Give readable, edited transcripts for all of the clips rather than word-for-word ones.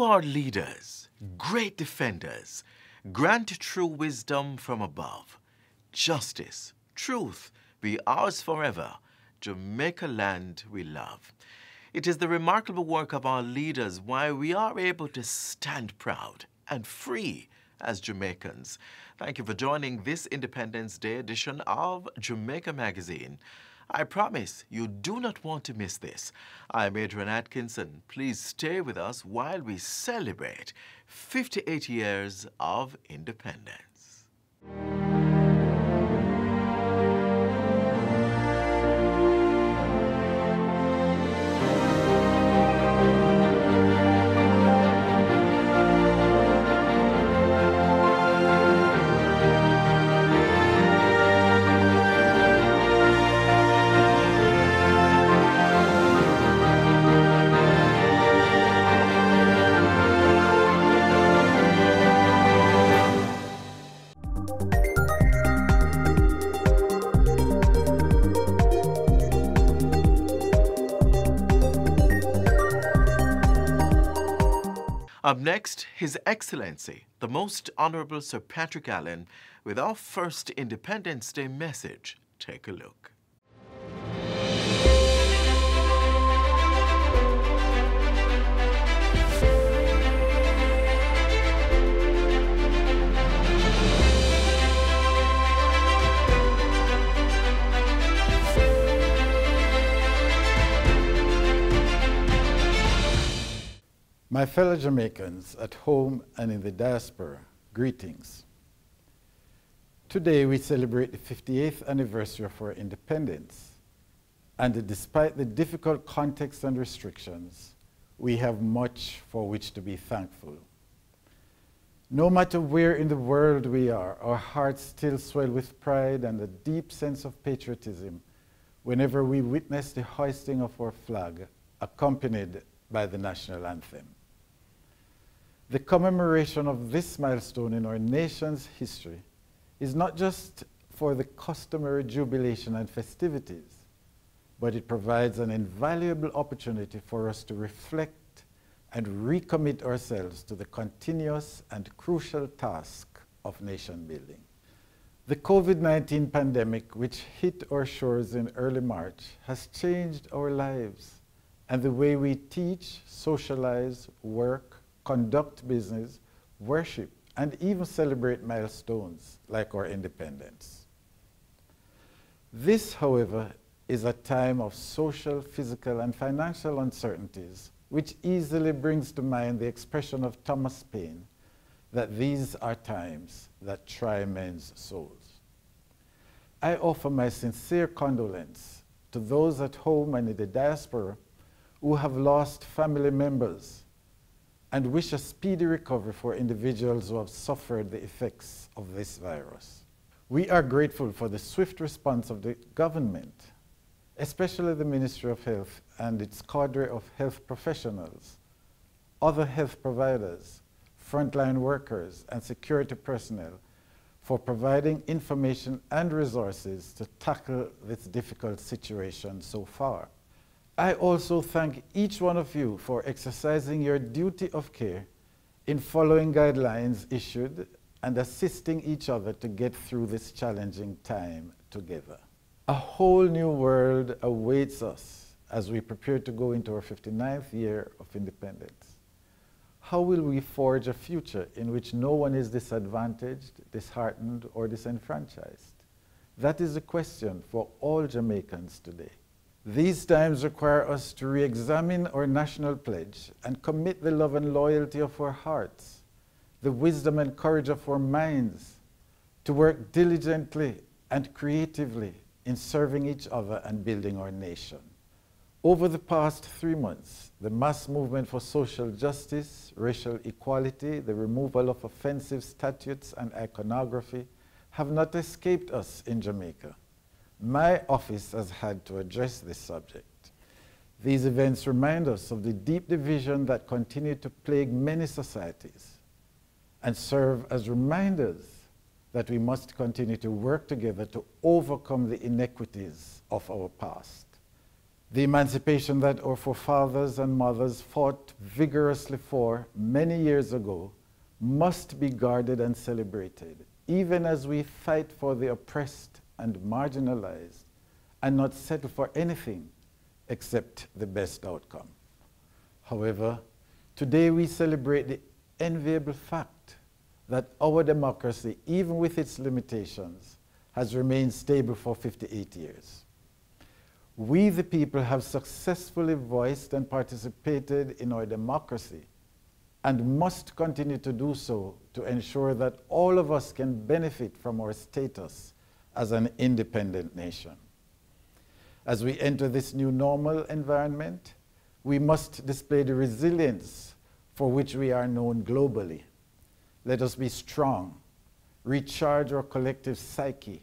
our leaders, great defenders, grant true wisdom from above. Justice, truth be ours forever, Jamaica land we love. It is the remarkable work of our leaders why we are able to stand proud and free as Jamaicans. Thank you for joining this Independence Day edition of Jamaica Magazine. I promise you do not want to miss this. I'm Adrian Atkinson. Please stay with us while we celebrate 58 years of independence. Up next, His Excellency, the Most Honorable Sir Patrick Allen, with our first Independence Day message. Take a look. My fellow Jamaicans at home and in the diaspora, greetings. Today we celebrate the 58th anniversary of our independence, and despite the difficult context and restrictions, we have much for which to be thankful. No matter where in the world we are, our hearts still swell with pride and a deep sense of patriotism whenever we witness the hoisting of our flag, accompanied by the national anthem. The commemoration of this milestone in our nation's history is not just for the customary jubilation and festivities, but it provides an invaluable opportunity for us to reflect and recommit ourselves to the continuous and crucial task of nation building. The COVID-19 pandemic, which hit our shores in early March, has changed our lives and the way we teach, socialize, work, conduct business, worship, and even celebrate milestones like our independence. This, however, is a time of social, physical, and financial uncertainties, which easily brings to mind the expression of Thomas Paine that these are times that try men's souls. I offer my sincere condolence to those at home and in the diaspora who have lost family members, and wish a speedy recovery for individuals who have suffered the effects of this virus. We are grateful for the swift response of the government, especially the Ministry of Health and its cadre of health professionals, other health providers, frontline workers, and security personnel for providing information and resources to tackle this difficult situation so far. I also thank each one of you for exercising your duty of care in following guidelines issued and assisting each other to get through this challenging time together. A whole new world awaits us as we prepare to go into our 59th year of independence. How will we forge a future in which no one is disadvantaged, disheartened, or disenfranchised? That is the question for all Jamaicans today. These times require us to re-examine our national pledge and commit the love and loyalty of our hearts, the wisdom and courage of our minds, to work diligently and creatively in serving each other and building our nation. Over the past 3 months, the mass movement for social justice, racial equality, the removal of offensive statutes and iconography have not escaped us in Jamaica. My office has had to address this subject. These events remind us of the deep division that continue to plague many societies and serve as reminders that we must continue to work together to overcome the inequities of our past. The emancipation that our forefathers and mothers fought vigorously for many years ago must be guarded and celebrated, even as we fight for the oppressed and marginalized and not settle for anything except the best outcome. However, today we celebrate the enviable fact that our democracy, even with its limitations, has remained stable for 58 years. We, the people, have successfully voiced and participated in our democracy and must continue to do so to ensure that all of us can benefit from our status as an independent nation. As we enter this new normal environment, we must display the resilience for which we are known globally. Let us be strong, recharge our collective psyche,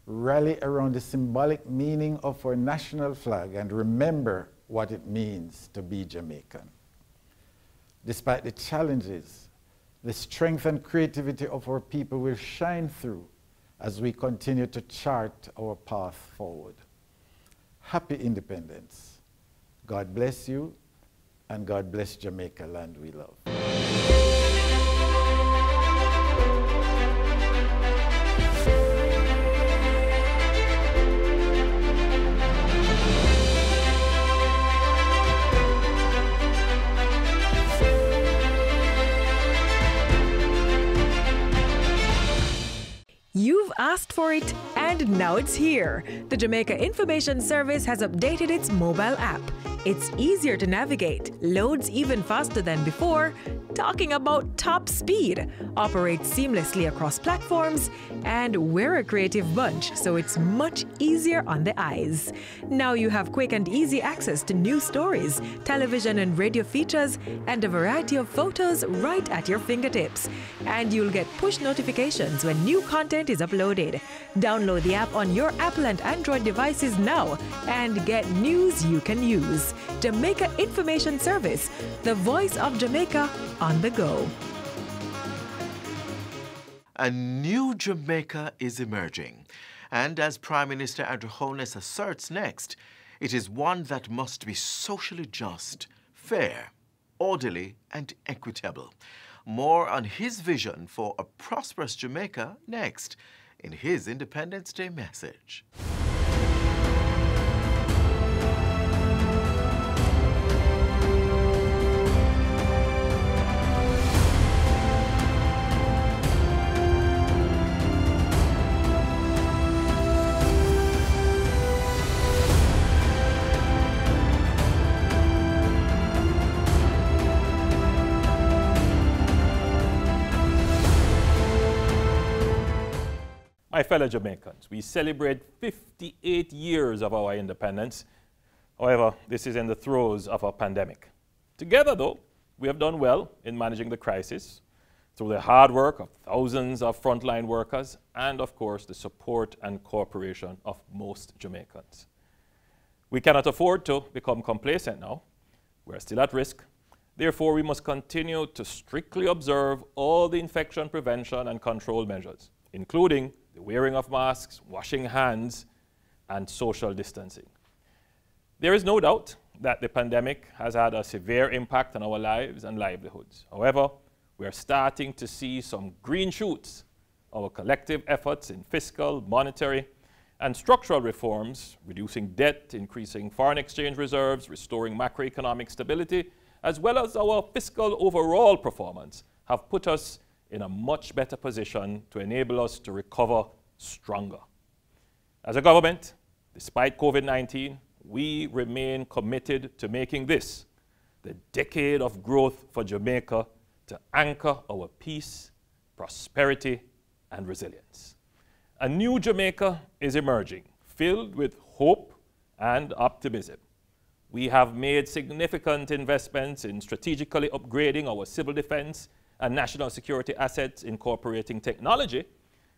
rally around the symbolic meaning of our national flag, and remember what it means to be Jamaican. Despite the challenges, the strength and creativity of our people will shine through as we continue to chart our path forward. Happy independence. God bless you, and God bless Jamaica, land we love. You've asked for it, and now it's here. The Jamaica Information Service has updated its mobile app. It's easier to navigate, loads even faster than before, talking about top speed, operates seamlessly across platforms, and we're a creative bunch, so it's much easier on the eyes. Now you have quick and easy access to news stories, television and radio features, and a variety of photos right at your fingertips. And you'll get push notifications when new content is uploaded. Download the app on your Apple and Android devices now and get news you can use. Jamaica Information Service, the voice of Jamaica on the go. A new Jamaica is emerging, and as Prime Minister Andrew Holness asserts next, it is one that must be socially just, fair, orderly, and equitable. More on his vision for a prosperous Jamaica next in his Independence Day message. My fellow Jamaicans, we celebrate 58 years of our independence. However, this is in the throes of a pandemic. Together, though, we have done well in managing the crisis through the hard work of thousands of frontline workers and, of course, the support and cooperation of most Jamaicans. We cannot afford to become complacent now. We're still at risk. Therefore, we must continue to strictly observe all the infection prevention and control measures, including the wearing of masks, washing hands, and social distancing. There is no doubt that the pandemic has had a severe impact on our lives and livelihoods. However, we are starting to see some green shoots. Our collective efforts in fiscal, monetary, and structural reforms, reducing debt, increasing foreign exchange reserves, restoring macroeconomic stability, as well as our fiscal overall performance, have put us in a much better position to enable us to recover stronger. As a government, despite COVID-19, we remain committed to making this the decade of growth for Jamaica to anchor our peace, prosperity, and resilience. A new Jamaica is emerging, filled with hope and optimism. We have made significant investments in strategically upgrading our civil defense and national security assets, incorporating technology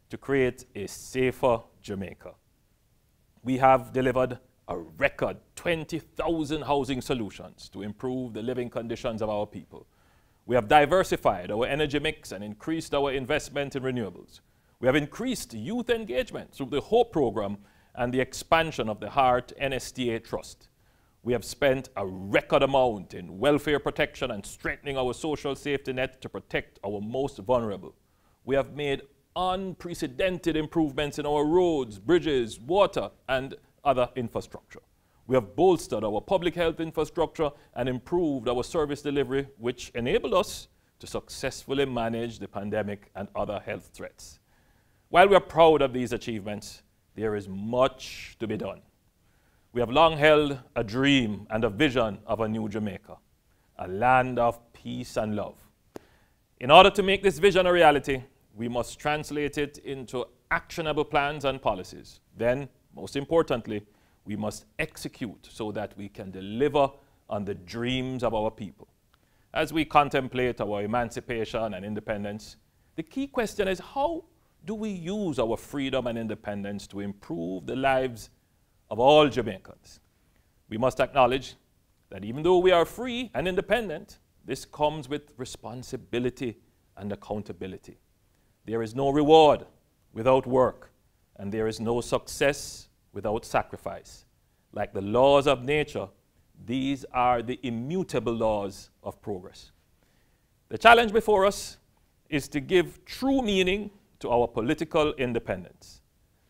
to create a safer Jamaica. We have delivered a record 20,000 housing solutions to improve the living conditions of our people. We have diversified our energy mix and increased our investment in renewables. We have increased youth engagement through the HOPE program and the expansion of the Heart NSTA Trust. We have spent a record amount in welfare protection and strengthening our social safety net to protect our most vulnerable. We have made unprecedented improvements in our roads, bridges, water, and other infrastructure. We have bolstered our public health infrastructure and improved our service delivery, which enabled us to successfully manage the pandemic and other health threats. While we are proud of these achievements, there is much to be done. We have long held a dream and a vision of a new Jamaica, a land of peace and love. In order to make this vision a reality, we must translate it into actionable plans and policies. Then, most importantly, we must execute so that we can deliver on the dreams of our people. As we contemplate our emancipation and independence, the key question is, how do we use our freedom and independence to improve the lives of all Jamaicans? We must acknowledge that even though we are free and independent, this comes with responsibility and accountability. There is no reward without work, and there is no success without sacrifice. Like the laws of nature, these are the immutable laws of progress. The challenge before us is to give true meaning to our political independence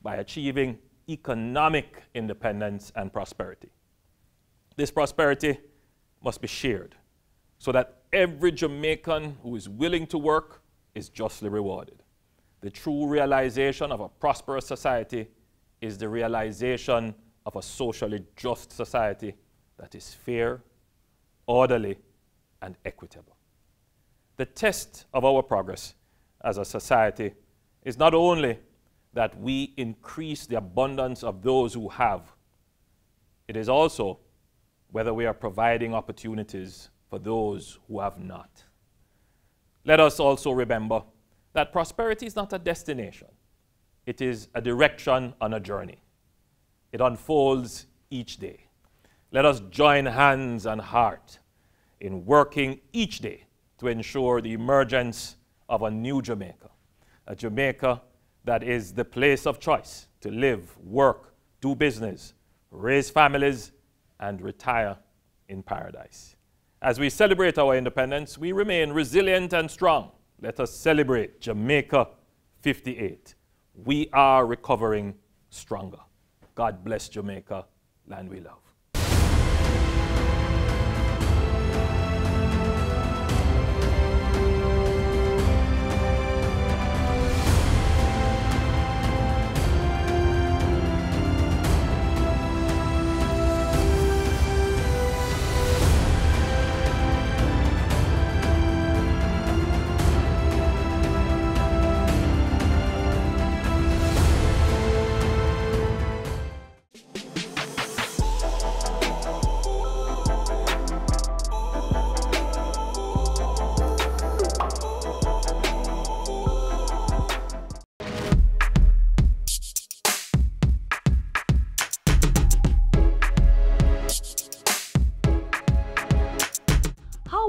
by achieving economic independence and prosperity. This prosperity must be shared so that every Jamaican who is willing to work is justly rewarded. The true realization of a prosperous society is the realization of a socially just society that is fair, orderly, and equitable. The test of our progress as a society is not only that we increase the abundance of those who have, it is also whether we are providing opportunities for those who have not. Let us also remember that prosperity is not a destination. It is a direction on a journey. It unfolds each day. Let us join hands and heart in working each day to ensure the emergence of a new Jamaica, a Jamaica that is the place of choice to live, work, do business, raise families, and retire in paradise. As we celebrate our independence, we remain resilient and strong. Let us celebrate Jamaica 58. We are recovering stronger. God bless Jamaica, land we love.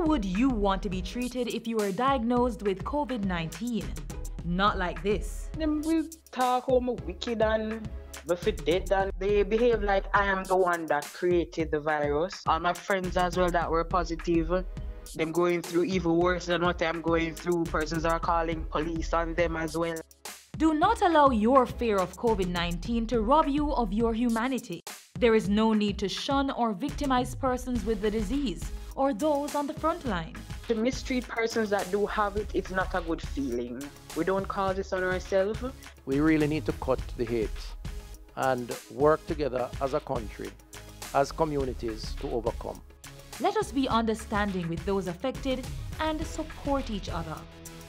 Would you want to be treated if you were diagnosed with COVID-19? Not like this. Them will talk how I'm wicked and if dead, and they behave like I am the one that created the virus. All my friends as well that were positive, them going through even worse than what I'm going through. Persons are calling police on them as well. Do not allow your fear of COVID-19 to rob you of your humanity. There is no need to shun or victimize persons with the disease or those on the front line. To mistreat persons that do have it, it's not a good feeling. We don't cause this on ourselves. We really need to cut the hate and work together as a country, as communities, to overcome. Let us be understanding with those affected and support each other.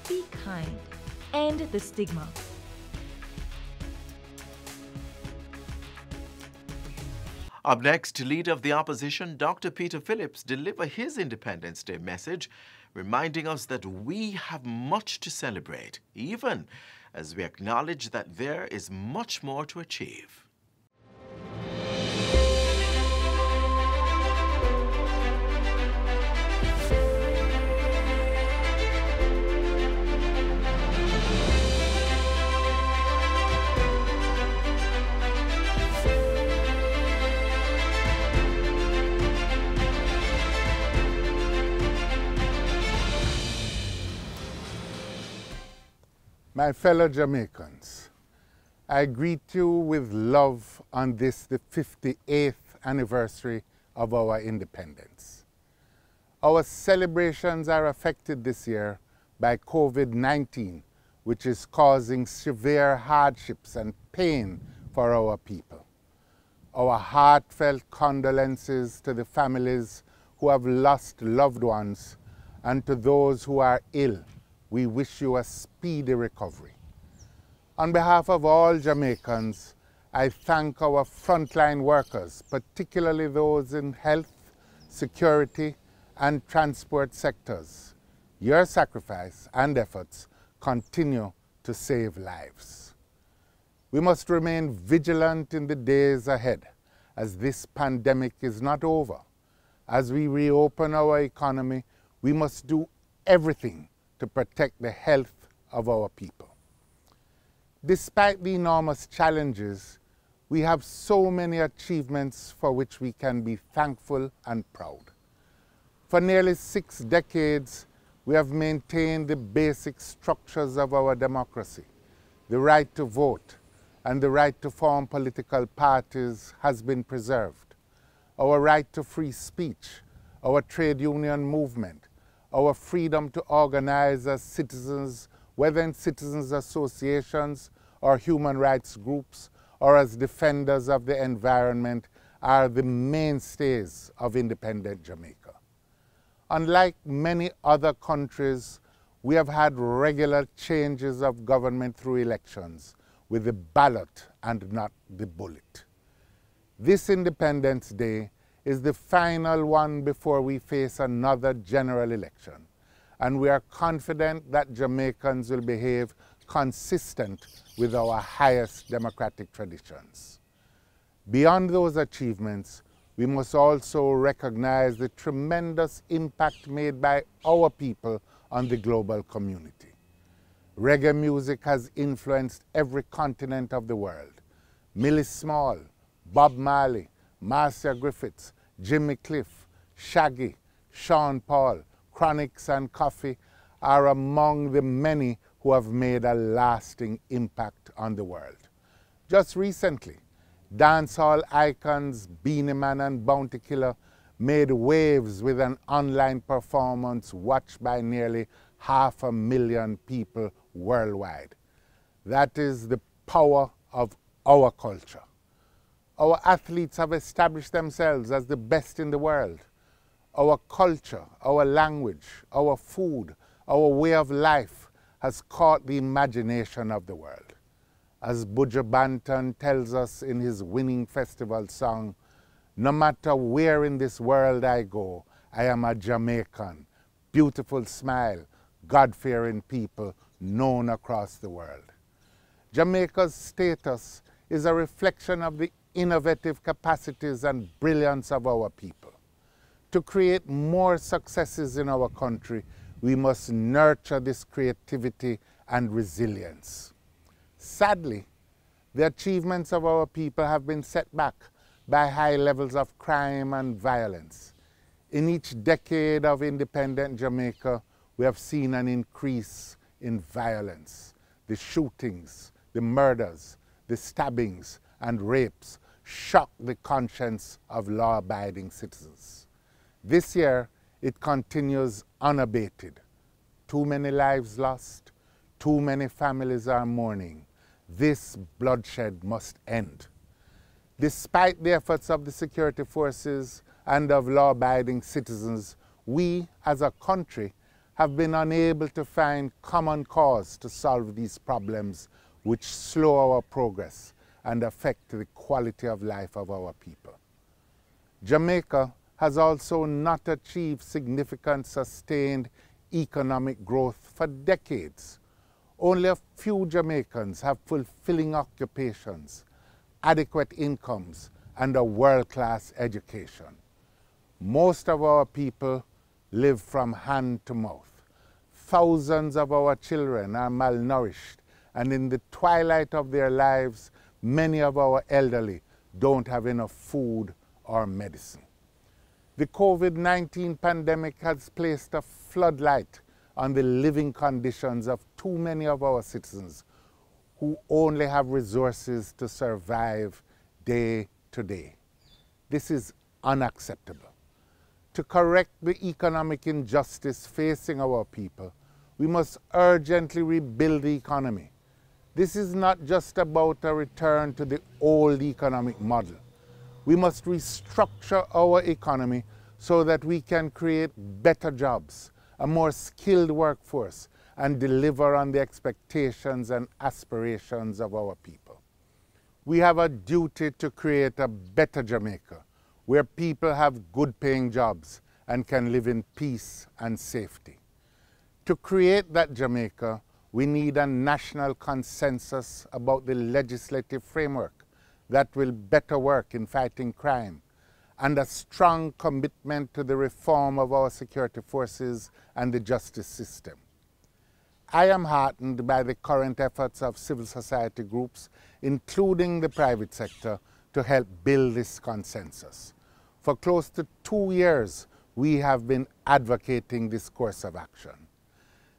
Be kind. End the stigma. Up next, Leader of the Opposition, Dr. Peter Phillips, deliver his Independence Day message, reminding us that we have much to celebrate, even as we acknowledge that there is much more to achieve. My fellow Jamaicans, I greet you with love on this, the 58th anniversary of our independence. Our celebrations are affected this year by COVID-19, which is causing severe hardships and pain for our people. Our heartfelt condolences to the families who have lost loved ones, and to those who are ill, we wish you a speedy recovery. On behalf of all Jamaicans, I thank our frontline workers, particularly those in health, security, and transport sectors. Your sacrifice and efforts continue to save lives. We must remain vigilant in the days ahead, as this pandemic is not over. As we reopen our economy, we must do everything to protect the health of our people. Despite the enormous challenges, we have so many achievements for which we can be thankful and proud. For nearly 6 decades, we have maintained the basic structures of our democracy. The right to vote and the right to form political parties has been preserved. Our right to free speech, our trade union movement, our freedom to organize as citizens, whether in citizens associations or human rights groups, or as defenders of the environment, are the mainstays of independent Jamaica. Unlike many other countries, we have had regular changes of government through elections, with the ballot and not the bullet. This Independence Day is the final one before we face another general election, and we are confident that Jamaicans will behave consistent with our highest democratic traditions. Beyond those achievements, we must also recognize the tremendous impact made by our people on the global community. Reggae music has influenced every continent of the world. Millie Small, Bob Marley, Marcia Griffiths, Jimmy Cliff, Shaggy, Sean Paul, Chronix and Coffee are among the many who have made a lasting impact on the world. Just recently, dancehall icons Beenie Man and Bounty Killer made waves with an online performance watched by nearly 500,000 people worldwide. That is the power of our culture. Our athletes have established themselves as the best in the world. Our culture, our language, our food, our way of life has caught the imagination of the world. As Buju Banton tells us in his winning festival song, "No matter where in this world I go, I am a Jamaican, beautiful smile, God-fearing people known across the world." Jamaica's status is a reflection of the innovative capacities and brilliance of our people. To create more successes in our country, we must nurture this creativity and resilience. Sadly, the achievements of our people have been set back by high levels of crime and violence. In each decade of independent Jamaica, we have seen an increase in violence. The shootings, the murders, the stabbings, and rapes shock the conscience of law-abiding citizens. This year, it continues unabated. Too many lives lost, too many families are mourning. This bloodshed must end. Despite the efforts of the security forces and of law-abiding citizens, we as a country have been unable to find common cause to solve these problems which slow our progress and affect the quality of life of our people. Jamaica has also not achieved significant sustained economic growth for decades. Only a few Jamaicans have fulfilling occupations, adequate incomes, and a world-class education. Most of our people live from hand to mouth. Thousands of our children are malnourished, and in the twilight of their lives, many of our elderly don't have enough food or medicine. The COVID-19 pandemic has placed a floodlight on the living conditions of too many of our citizens who only have resources to survive day to day. This is unacceptable. To correct the economic injustice facing our people, we must urgently rebuild the economy. This is not just about a return to the old economic model. We must restructure our economy so that we can create better jobs, a more skilled workforce, and deliver on the expectations and aspirations of our people. We have a duty to create a better Jamaica, where people have good-paying jobs and can live in peace and safety. To create that Jamaica, we need a national consensus about the legislative framework that will better work in fighting crime, and a strong commitment to the reform of our security forces and the justice system. I am heartened by the current efforts of civil society groups, including the private sector, to help build this consensus. For close to 2 years, we have been advocating this course of action.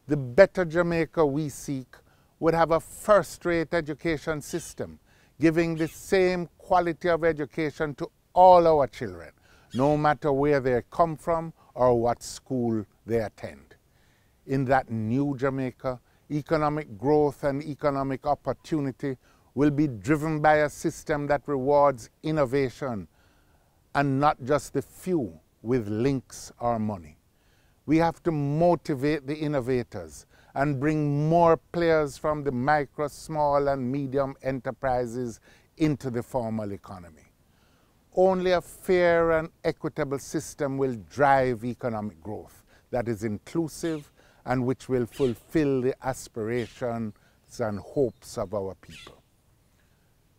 The better Jamaica we seek would have a first-rate education system, giving the same quality of education to all our children, no matter where they come from or what school they attend. In that new Jamaica, economic growth and economic opportunity will be driven by a system that rewards innovation and not just the few with links or money. We have to motivate the innovators and bring more players from the micro, small, and medium enterprises into the formal economy. Only a fair and equitable system will drive economic growth that is inclusive and which will fulfill the aspirations and hopes of our people.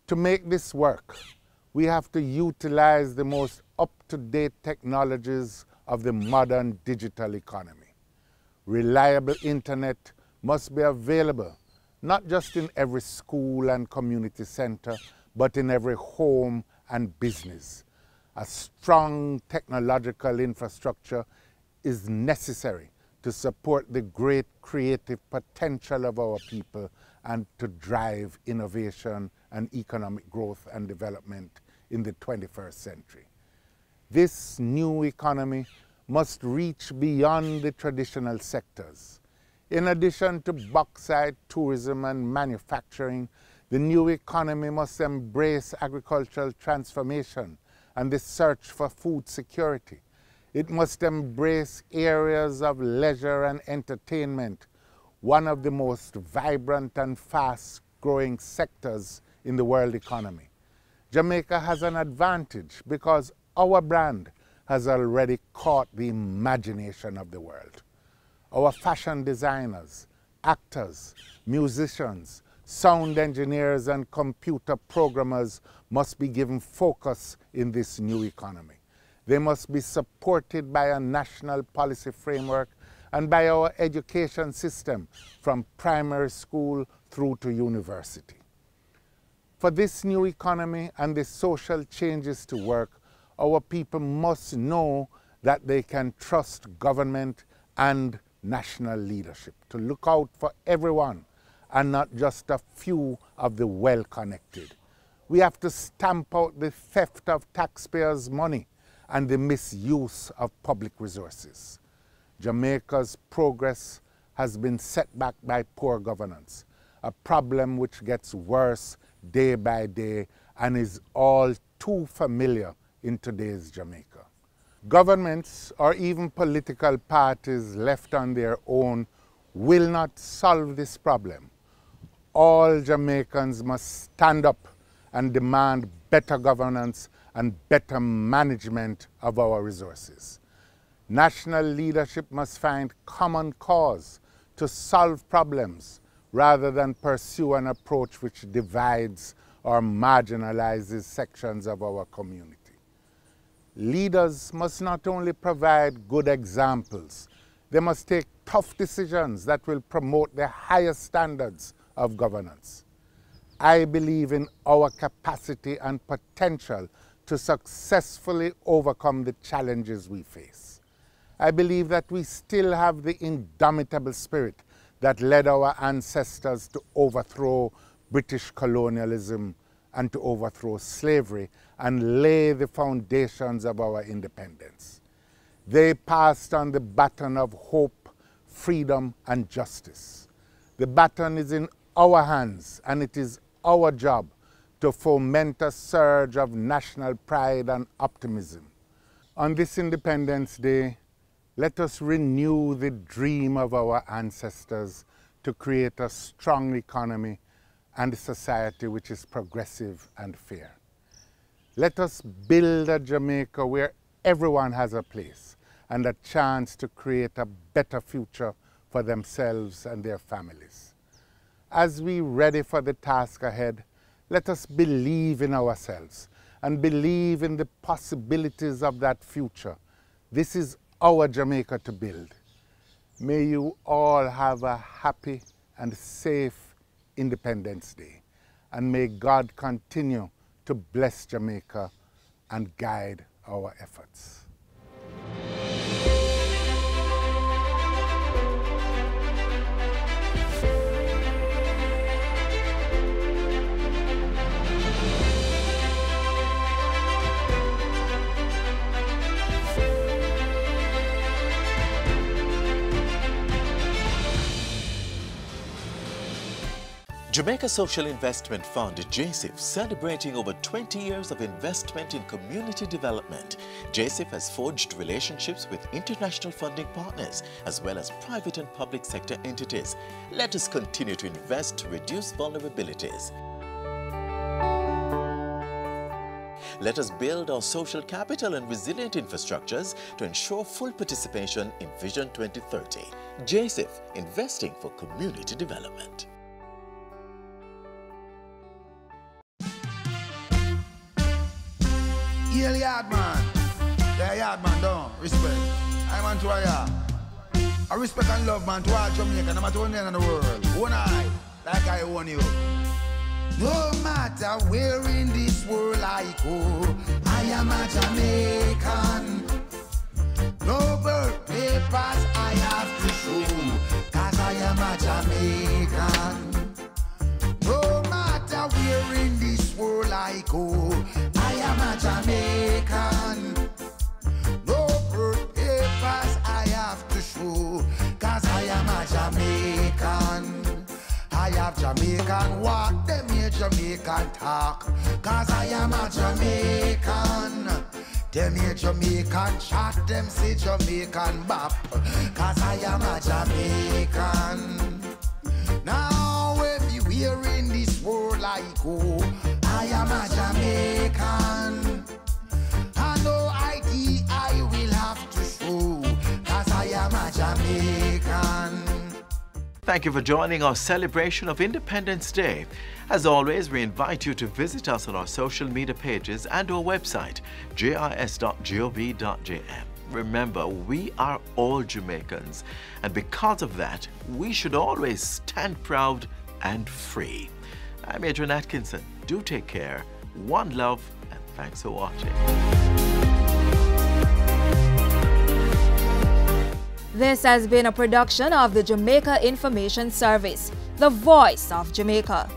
To make this work, we have to utilize the most up-to-date technologies of the modern digital economy. Reliable internet must be available, not just in every school and community center, but in every home and business. A strong technological infrastructure is necessary to support the great creative potential of our people and to drive innovation and economic growth and development in the 21st century. This new economy must reach beyond the traditional sectors. In addition to bauxite, tourism, and manufacturing, the new economy must embrace agricultural transformation and the search for food security. It must embrace areas of leisure and entertainment, one of the most vibrant and fast-growing sectors in the world economy. Jamaica has an advantage because our brand has already caught the imagination of the world. Our fashion designers, actors, musicians, sound engineers, and computer programmers must be given focus in this new economy. They must be supported by a national policy framework and by our education system from primary school through to university. For this new economy and the social changes to work, our people must know that they can trust government and national leadership to look out for everyone and not just a few of the well-connected. We have to stamp out the theft of taxpayers' money and the misuse of public resources. Jamaica's progress has been set back by poor governance, a problem which gets worse day by day and is all too familiar in today's Jamaica. Governments or even political parties left on their own will not solve this problem. All Jamaicans must stand up and demand better governance and better management of our resources. National leadership must find common cause to solve problems rather than pursue an approach which divides or marginalizes sections of our community. Leaders must not only provide good examples, they must take tough decisions that will promote the highest standards of governance. I believe in our capacity and potential to successfully overcome the challenges we face. I believe that we still have the indomitable spirit that led our ancestors to overthrow British colonialism and to overthrow slavery and lay the foundations of our independence. They passed on the baton of hope, freedom, and justice. The baton is in our hands, and it is our job to foment a surge of national pride and optimism. On this Independence Day, let us renew the dream of our ancestors to create a strong economy and a society which is progressive and fair. Let us build a Jamaica where everyone has a place and a chance to create a better future for themselves and their families. As we ready for the task ahead, let us believe in ourselves and believe in the possibilities of that future. This is our Jamaica to build. May you all have a happy and safe Independence Day, and may God continue to bless Jamaica and guide our efforts. Jamaica Social Investment Fund, JSIF, celebrating over 20 years of investment in community development. JSIF has forged relationships with international funding partners as well as private and public sector entities. Let us continue to invest to reduce vulnerabilities. Let us build our social capital and resilient infrastructures to ensure full participation in Vision 2030. JSIF, investing for community development. Yell yard man. Yeah, yard man, don't. Respect. I want to yard. I respect and love man to all Jamaica, no matter where in the world. One eye, like I own you. No matter where in this world I go, I am a Jamaican. No birth papers I have to show, cause I am a Jamaican. No matter where in this world I go, I am a Jamaican. No birth papers I have to show, cause I am a Jamaican. I have Jamaican walk, them here Jamaican talk, cause I am a Jamaican. Them here Jamaican chat, them say Jamaican bop, cause I am a Jamaican. Now everywhere in this world I go, I am a Jamaican. And no ID I will have to show, cause I am a Jamaican. Thank you for joining our celebration of Independence Day. As always, we invite you to visit us on our social media pages and our website, jis.gov.jm. Remember, we are all Jamaicans, and because of that, we should always stand proud and free. I'm Adrian Atkinson. Do take care. One love, and thanks for watching. This has been a production of the Jamaica Information Service, the voice of Jamaica.